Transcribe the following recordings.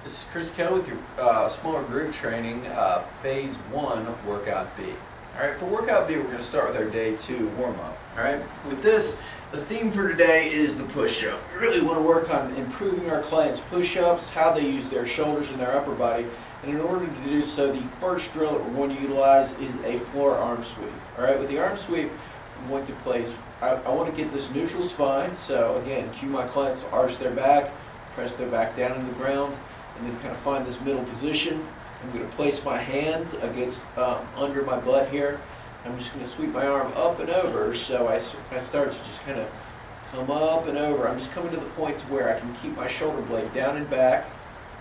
This is Chris Kell with your smaller group training, phase 1 workout B. Alright, for workout B, we're going to start with our day 2 warm-up. Alright, with this, the theme for today is the push-up. We really want to work on improving our clients' push-ups, how they use their shoulders and their upper body. And in order to do so, the first drill that we're going to utilize is a floor arm sweep. Alright, with the arm sweep, I'm going to place, I want to get this neutral spine. So again, cue my clients to arch their back, press their back down to the ground, and then kind of find this middle position. I'm going to place my hand against under my butt here. I'm just going to sweep my arm up and over, so I start to just kind of come up and over. I'm just coming to the point to where I can keep my shoulder blade down and back,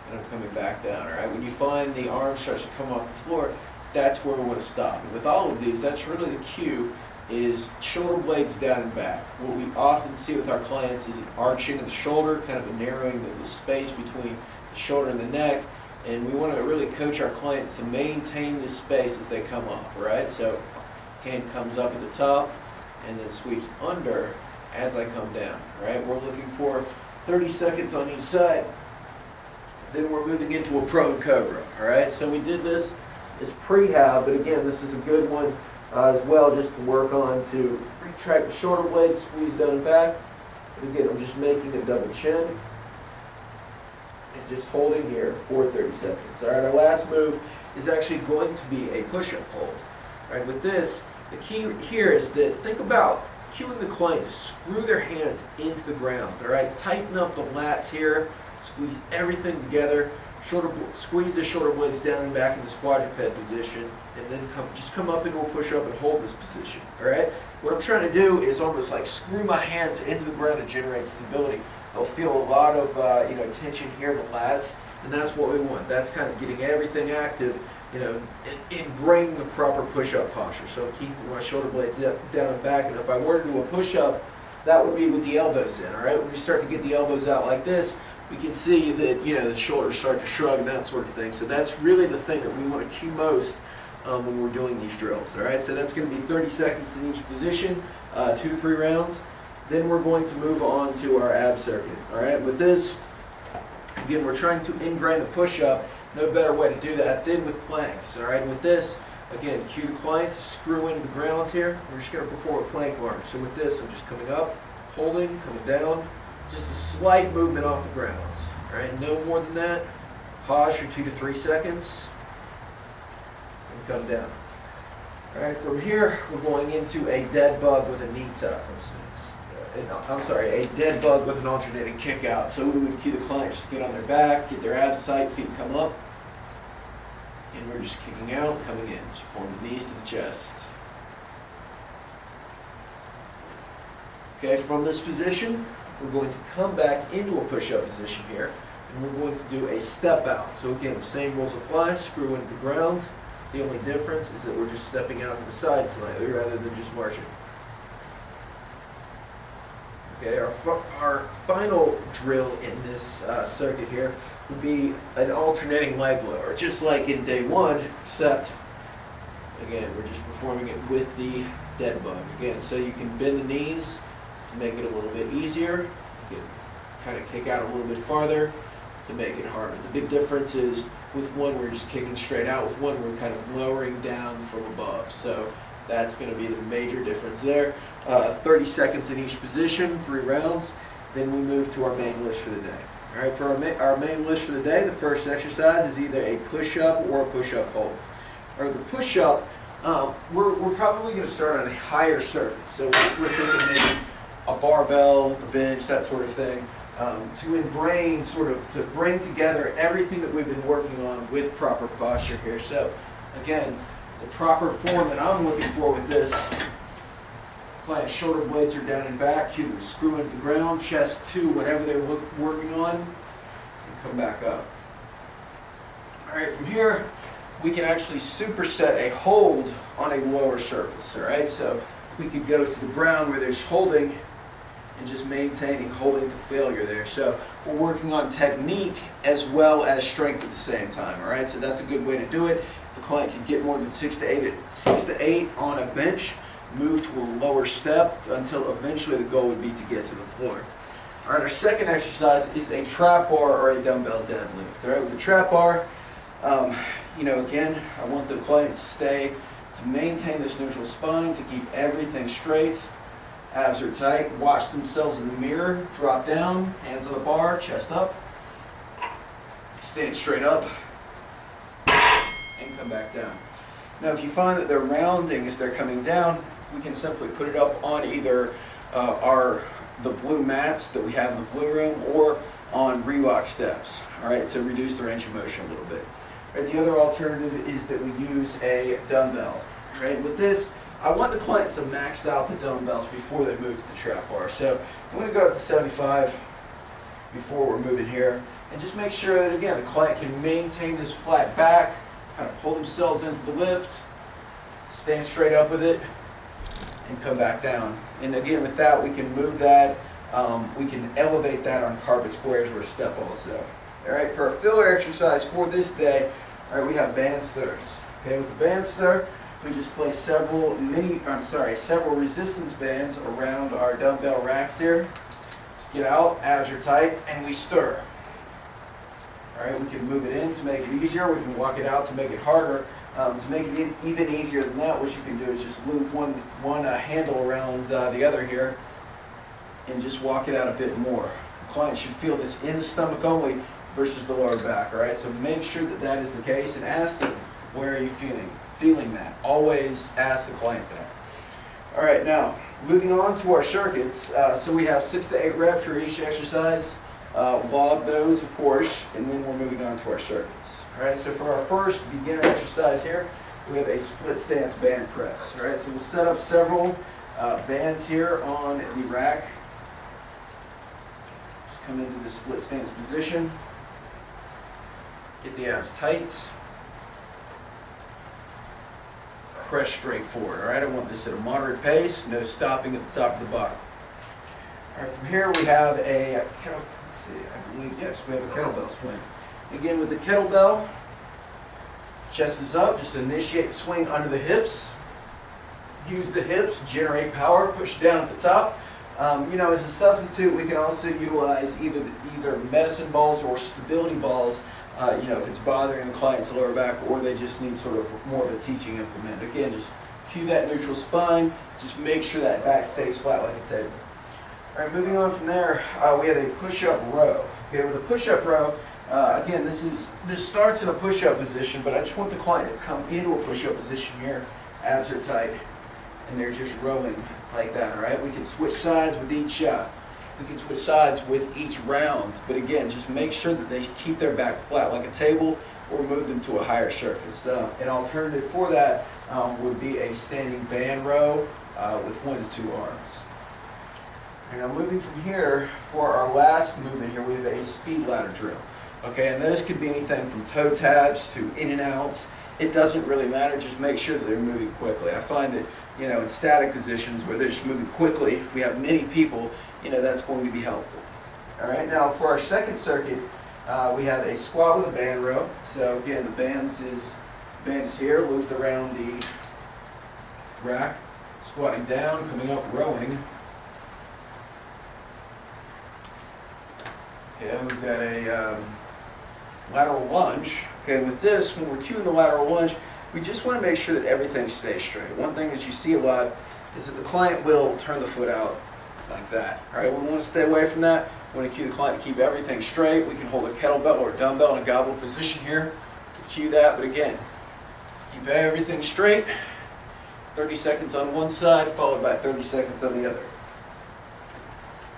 and I'm coming back down. All right. When you find the arm starts to come off the floor, that's where we want to stop. And with all of these, that's really the cue, is shoulder blades down and back. What we often see with our clients is an arching of the shoulder, kind of a narrowing of the space between the shoulder and the neck, and we want to really coach our clients to maintain this space as they come up, right? So hand comes up at the top and then sweeps under as I come down, right? We're looking for 30 seconds on each side. Then we're moving into a prone cobra, all right? So we did this as prehab, but again, this is a good one as well, just to work on to retract the shoulder blades, squeeze down and back. And again, I'm just making a double chin and just holding here for 30 seconds. All right, our last move is actually going to be a push-up hold. All right, with this, the key here is that think about cueing the client to screw their hands into the ground. All right, tighten up the lats here, squeeze everything together, squeeze the shoulder blades down and back in this quadruped position, and then just come up into a push-up and hold this position. All right, what I'm trying to do is almost like screw my hands into the ground to generate stability. They'll feel a lot of tension here in the lats, and that's what we want. That's kind of getting everything active, ingraining the proper push-up posture. So I'm keeping my shoulder blades down and back, and if I were to do a push-up, that would be with the elbows in. All right, when we start to get the elbows out like this, we can see that the shoulders start to shrug and that sort of thing. So that's really the thing that we want to cue most when we're doing these drills. All right, so that's going to be 30 seconds in each position, 2 to 3 rounds. Then we're going to move on to our ab circuit. All right, with this, again, we're trying to ingrain the push-up. No better way to do that than with planks. All right, with this, again, cue the client to screw into the ground here. We're just going to perform a plank arm. So with this, I'm just coming up, holding, coming down, just a slight movement off the ground. All right, no more than that. Pause for 2 to 3 seconds, and come down. All right, from here, we're going into a dead bug with a knee tuck. A dead bug with an alternating kick out. So we would cue the client just get on their back, get their abs tight, feet come up, and we're just kicking out, coming in, just pulling the knees to the chest. Okay, from this position, we're going to come back into a push-up position here, and we're going to do a step out. So again, the same rules apply, screw into the ground. The only difference is that we're just stepping out to the side slightly rather than just marching. Okay, our final drill in this circuit here would be an alternating leg lower, just like in day 1, except, again, we're just performing it with the dead bug. Again, so you can bend the knees to make it a little bit easier. You can kind of kick out a little bit farther to make it harder. The big difference is with one, we're just kicking straight out. With one, we're kind of lowering down from above. So that's going to be the major difference there. 30 seconds in each position, 3 rounds. Then we move to our main list for the day. All right, for our main list for the day, the first exercise is either a push-up or a push-up hold. Or the push-up, we're probably going to start on a higher surface. So we're thinking maybe a barbell, a bench, that sort of thing, to ingrain, to bring together everything that we've been working on with proper posture here. So again, the proper form that I'm looking for with this, client's shoulder blades are down and back, cue them to screw into the ground, chest to whatever they're working on, and come back up. All right, from here, we can actually superset a hold on a lower surface. All right, so we could go to the ground where there's holding and just maintaining holding to failure there. So we're working on technique as well as strength at the same time. All right, so that's a good way to do it. If the client can get more than 6 to 8 on a bench, move to a lower step until eventually the goal would be to get to the floor. All All right, our second exercise is a trap bar or a dumbbell deadlift. All right, with the trap bar, again, I want the client to maintain this neutral spine, to keep everything straight. Abs are tight. Watch themselves in the mirror. Drop down, hands on the bar, chest up. Stand straight up, and come back down. Now, if you find that they're rounding as they're coming down, we can simply put it up on either the blue mats that we have in the blue room or on Reebok steps, all right, to reduce the range of motion a little bit. All right, the other alternative is that we use a dumbbell. Right? With this, I want the clients to max out the dumbbells before they move to the trap bar. So I'm going to go up to 75 before we're moving here, and just make sure that, again, the client can maintain this flat back, kind of pull themselves into the lift, stand straight up with it, and come back down. And again, with that, we can move that, we can elevate that on carpet squares or a step also. All right, for our filler exercise for this day, all right, we have band stirs. Okay, with the band stir, we just place several resistance bands around our dumbbell racks here. Just get out, abs are tight, and we stir. All right, we can move it in to make it easier. We can walk it out to make it harder. To make it even easier than that, what you can do is just loop one handle around the other here and just walk it out a bit more. The client should feel this in the stomach only versus the lower back, all right? So make sure that that is the case and ask them, where are you feeling that? Always ask the client that. All right, now, moving on to our circuits. So we have 6 to 8 reps for each exercise. Log those, of course, and then we're moving on to our circuits. All right, so for our first beginner exercise here, we have a split stance band press. All right, so we'll set up several bands here on the rack. Just come into the split stance position. Get the abs tight. Press straight forward. All right, I want this at a moderate pace, no stopping at the top of the bottom. All right, from here we have a we have a kettlebell swing. Again, with the kettlebell, chest is up, just initiate the swing under the hips. Use the hips, generate power, push down at the top. As a substitute, we can also utilize either medicine balls or stability balls, if it's bothering the client's lower back or they just need sort of more of a teaching implement. Again, just cue that neutral spine, just make sure that back stays flat like a table. All right, moving on from there, we have a push-up row. Okay, with a push-up row, again, this starts in a push-up position, but I just want the client to come into a push-up position here. Abs are tight, and they're just rowing like that. All right, we can switch sides with each shot. We can switch sides with each round, but again, just make sure that they keep their back flat like a table, or move them to a higher surface. An alternative for that would be a standing band row with 1 to 2 arms. And now moving from here, for our last movement here, we have a speed ladder drill. Okay, and those could be anything from toe taps to in and outs. It doesn't really matter, just make sure that they're moving quickly. I find that, in static positions where they're just moving quickly, if we have many people, that's going to be helpful. All right, now for our second circuit, we have a squat with a band row. So again, the band is here, looped around the rack, squatting down, coming up, rowing. Okay, we've got a lateral lunge. Okay, with this, when we're cueing the lateral lunge, we just want to make sure that everything stays straight. One thing that you see a lot is that the client will turn the foot out like that. All right, we want to stay away from that. We want to cue the client to keep everything straight. We can hold a kettlebell or a dumbbell in a goblet position here to cue that, but again, let's keep everything straight. 30 seconds on one side, followed by 30 seconds on the other.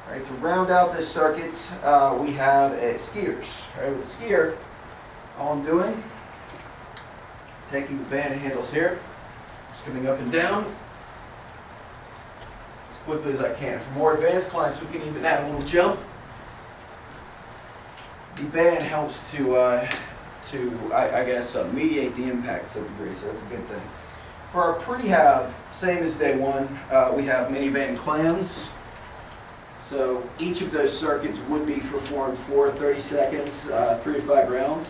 All right, to round out this circuit, we have skiers. All right, with the skier, all I'm doing, taking the band handles here, just coming up and down as quickly as I can. For more advanced clients, we can even add a little jump. The band helps to mediate the impact to some degree, so that's a good thing. For our prehab, same as day one, we have mini band clams. So each of those circuits would be performed for 30 seconds, 3 to 5 rounds.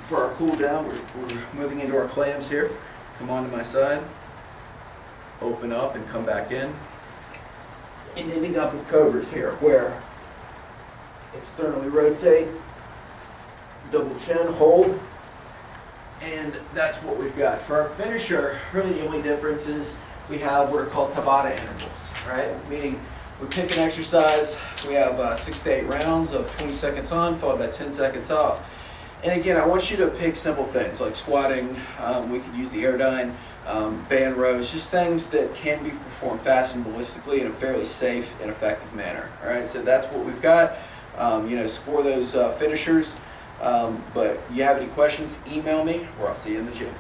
For our cool down, we're moving into our clams here. Come on to my side, open up and come back in. and ending up with cobras here, where externally rotate, double chin, hold, and that's what we've got. For our finisher, really the only difference is we have what are called Tabata intervals, right? Meaning we pick an exercise, we have 6 to 8 rounds of 20 seconds on, followed by 10 seconds off. And again, I want you to pick simple things like squatting, we could use the Airdyne, band rows, just things that can be performed fast and ballistically in a fairly safe and effective manner. All right, so that's what we've got. Score those finishers. But you have any questions, email me, or I'll see you in the gym.